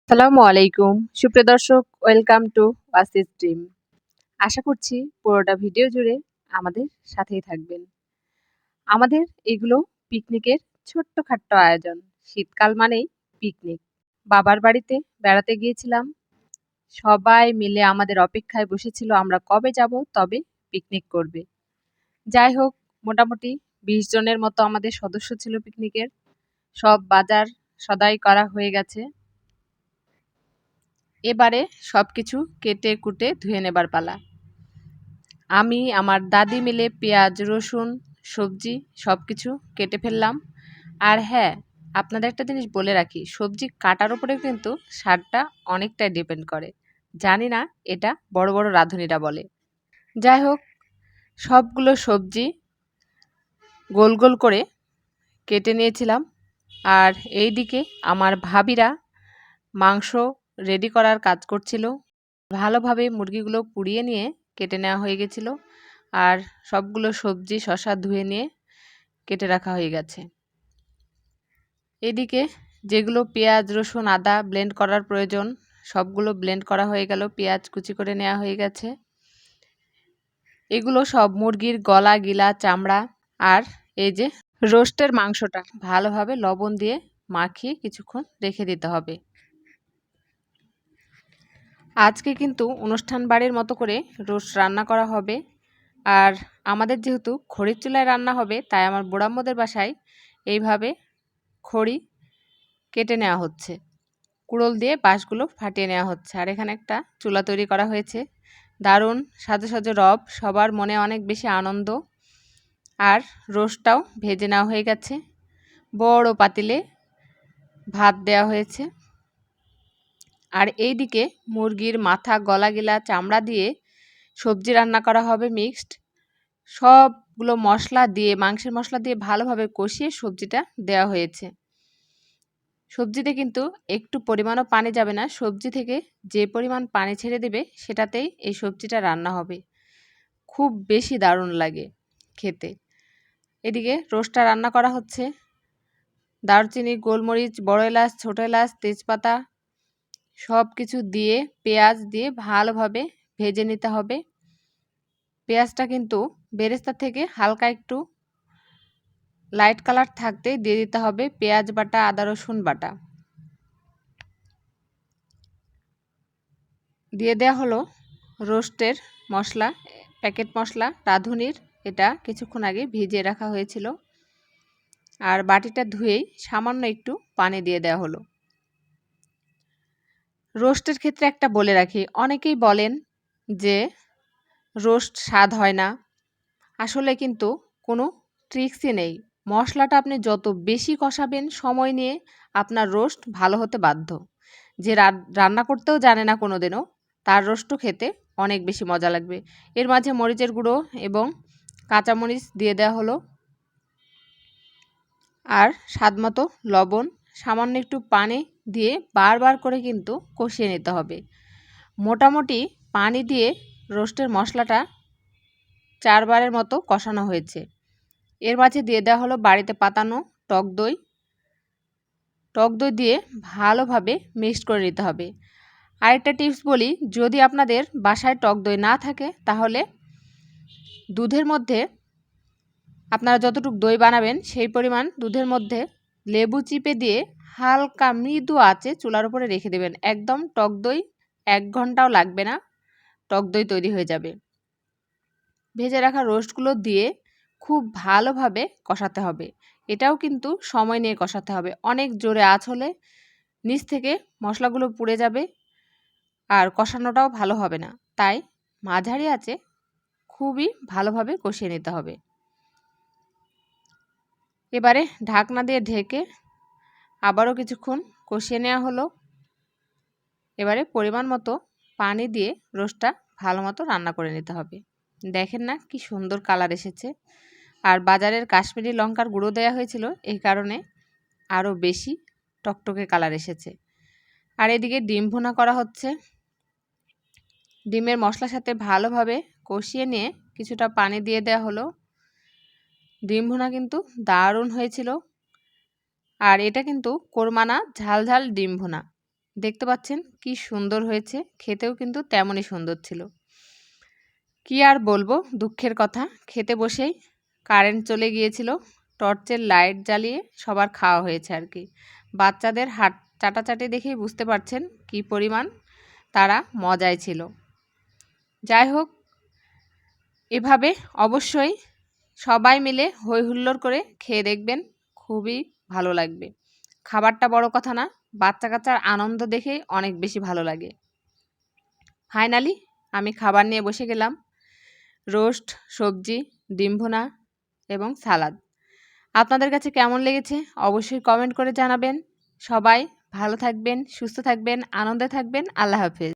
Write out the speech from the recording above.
আসসালামু আলাইকুম সুপ্রিয় দর্শক, ওয়েলকাম টু ওয়াসিস ড্রিম। আশা করছি পুরোটা ভিডিও জুড়ে আমাদের সাথেই থাকবেন। আমাদের এগুলো পিকনিকের ছোট্টখাট্ট আয়োজন। শীতকাল মানেই পিকনিক। বাবার বাড়িতে বেড়াতে গিয়েছিলাম। সবাই মিলে আমাদের অপেক্ষায় বসেছিল আমরা কবে যাব, তবে পিকনিক করবে। যাই হোক, মোটামুটি 20 জনের মতো আমাদের সদস্য ছিল পিকনিকের। সব বাজার সদাই করা হয়ে গেছে। এবারে সবকিছু কেটে কুটে ধুয়ে নেবার পালা। আমি আমার দাদি মিলে পেঁয়াজ, রসুন, সবজি সবকিছু কেটে ফেললাম। আর হ্যাঁ, আপনাদের একটা জিনিস বলে রাখি, সবজি কাটার উপরেও কিন্তু স্বাদটা অনেকটাই ডিপেন্ড করে। জানি না এটা বড় বড় রাঁধুনিরা বলে। যাই হোক, সবগুলো সবজি গোল গোল করে কেটে নিয়েছিলাম। আর এইদিকে আমার ভাবিরা মাংস রেডি করার কাজ করছিল। ভালোভাবে মুরগিগুলো পুড়িয়ে নিয়ে কেটে নেওয়া হয়ে গেছিল। আর সবগুলো সবজি শসা ধুয়ে নিয়ে কেটে রাখা হয়ে গেছে। এদিকে যেগুলো পেঁয়াজ, রসুন, আদা ব্লেন্ড করার প্রয়োজন সবগুলো ব্লেন্ড করা হয়ে গেল। পেঁয়াজ কুচি করে নেওয়া হয়ে গেছে। এগুলো সব মুরগির গলা, গিলা, চামড়া আর এই যে রোস্টের মাংসটা ভালোভাবে লবণ দিয়ে মাখিয়ে কিছুক্ষণ রেখে দিতে হবে। আজকে কিন্তু অনুষ্ঠান বাড়ির মতো করে রোস্ট রান্না করা হবে। আর আমাদের যেহেতু খড়ির চুলায় রান্না হবে, তাই আমার বুড়াম্মদের বাসায় এইভাবে খড়ি কেটে নেওয়া হচ্ছে। কুড়োল দিয়ে বাঁশগুলো ফাটিয়ে নেওয়া হচ্ছে। আর এখানে একটা চুলা তৈরি করা হয়েছে। দারুণ সাজো সাজো রব, সবার মনে অনেক বেশি আনন্দ। আর রোস্টটাও ভেজে নেওয়া হয়ে গেছে। বড় পাতিলে ভাত দেওয়া হয়েছে। আর এইদিকে মুরগির মাথা, গলা, গিলা, চামড়া দিয়ে সবজি রান্না করা হবে মিক্সড। সবগুলো মশলা দিয়ে, মাংসের মশলা দিয়ে ভালোভাবে কষিয়ে সবজিটা দেওয়া হয়েছে। সবজিতে কিন্তু একটু পরিমাণও পানি যাবে না। সবজি থেকে যে পরিমাণ পানি ছেড়ে দেবে সেটাতেই এই সবজিটা রান্না হবে। খুব বেশি দারুণ লাগে খেতে। এদিকে রোস্টটা রান্না করা হচ্ছে। দারচিনি, গোলমরিচ, বড় এলাচ, ছোট এলাচ, তেজপাতা সব কিছু দিয়ে পেঁয়াজ দিয়ে ভালোভাবে ভেজে নিতে হবে। পেঁয়াজটা কিন্তু বেরেস্তা থেকে হালকা একটু লাইট কালার থাকতে দিয়ে দিতে হবে পেঁয়াজ বাটা, আদা রসুন বাটা। দিয়ে দেওয়া হলো রোস্টের মশলা, প্যাকেট মশলা রাঁধুনির। এটা কিছুক্ষণ আগে ভিজিয়ে রাখা হয়েছিল। আর বাটিটা ধুয়েই সামান্য একটু পানি দিয়ে দেওয়া হলো। রোস্টের ক্ষেত্রে একটা বলে রাখি, অনেকেই বলেন যে রোস্ট স্বাদ হয় না। আসলে কিন্তু কোনো ট্রিক্সই নেই। মশলাটা আপনি যত বেশি কষাবেন সময় নিয়ে, আপনার রোস্ট ভালো হতে বাধ্য। যে রান্না করতেও জানে না কোনোদিনও, তার রোস্টও খেতে অনেক বেশি মজা লাগবে। এর মাঝে মরিচের গুঁড়ো এবং কাঁচামরিচ দিয়ে দেওয়া হলো। আর স্বাদমতো লবণ, সামান্য একটু পানি দিয়ে বারবার করে কিন্তু কষিয়ে নিতে হবে। মোটামুটি পানি দিয়ে রোস্টের মশলাটা 4 বারের মতো কষানো হয়েছে। এর মাঝে দিয়ে দেওয়া হলো বাড়িতে পাতানো টক দই। টক দই দিয়ে ভালোভাবে মিক্সড করে নিতে হবে। আরেকটা টিপস বলি, যদি আপনাদের বাসায় টক দই না থাকে তাহলে দুধের মধ্যে আপনারা যতটুকু দই বানাবেন সেই পরিমাণ দুধের মধ্যে লেবু চিপে দিয়ে হালকা মৃদু আঁচে চুলার উপরে রেখে দেবেন। একদম টক দই 1 ঘন্টাও লাগবে না, টক দই তৈরি হয়ে যাবে। ভেজে রাখা রোস্টগুলো দিয়ে খুব ভালোভাবে কষাতে হবে। এটাও কিন্তু সময় নিয়ে কষাতে হবে। অনেক জোরে আঁচ হলে নিচ থেকে মশলাগুলো পুড়ে যাবে আর কষানোটাও ভালো হবে না। তাই মাঝারি আঁচে খুবই ভালোভাবে কষিয়ে নিতে হবে। এবারে ঢাকনা দিয়ে ঢেকে আবারও কিছুক্ষণ কষিয়ে নেওয়া হলো। এবারে পরিমাণ মতো পানি দিয়ে রোস্টটা ভালো মতো রান্না করে নিতে হবে। দেখেন না কি সুন্দর কালার এসেছে। আর বাজারের কাশ্মীরি লঙ্কার গুঁড়ো দেওয়া হয়েছিল, এই কারণে আরও বেশি টকটকে কালার এসেছে। আর এদিকে ডিম ভুনা করা হচ্ছে। ডিমের মশলার সাথে ভালোভাবে কষিয়ে নিয়ে কিছুটা পানি দিয়ে দেওয়া হলো। ডিম ভুনা কিন্তু দারুণ হয়েছিল। আর এটা কিন্তু কোরমা না, ঝাল ঝাল ডিম ভুনা। দেখতে পাচ্ছেন কি সুন্দর হয়েছে, খেতেও কিন্তু তেমনই সুন্দর ছিল। কি আর বলবো, দুঃখের কথা, খেতে বসেই কারেন্ট চলে গিয়েছিল। টর্চের লাইট জ্বালিয়ে সবার খাওয়া হয়েছে আর কি। বাচ্চাদের হাত চাটাচাটি দেখেই বুঝতে পারছেন কি পরিমাণ তারা মজায় ছিল। যাই হোক, এভাবে অবশ্যই সবাই মিলে হই হুল্লোড় করে খেয়ে দেখবেন, খুবই ভালো লাগবে। খাবারটা বড় কথা না, বাচ্চা কাচ্চার আনন্দ দেখেই অনেক বেশি ভালো লাগে। ফাইনালি আমি খাবার নিয়ে বসে গেলাম। রোস্ট, সবজি, ডিম ভুনা এবং সালাদ। আপনাদের কাছে কেমন লেগেছে অবশ্যই কমেন্ট করে জানাবেন। সবাই ভালো থাকবেন, সুস্থ থাকবেন, আনন্দে থাকবেন। আল্লাহ হাফেজ।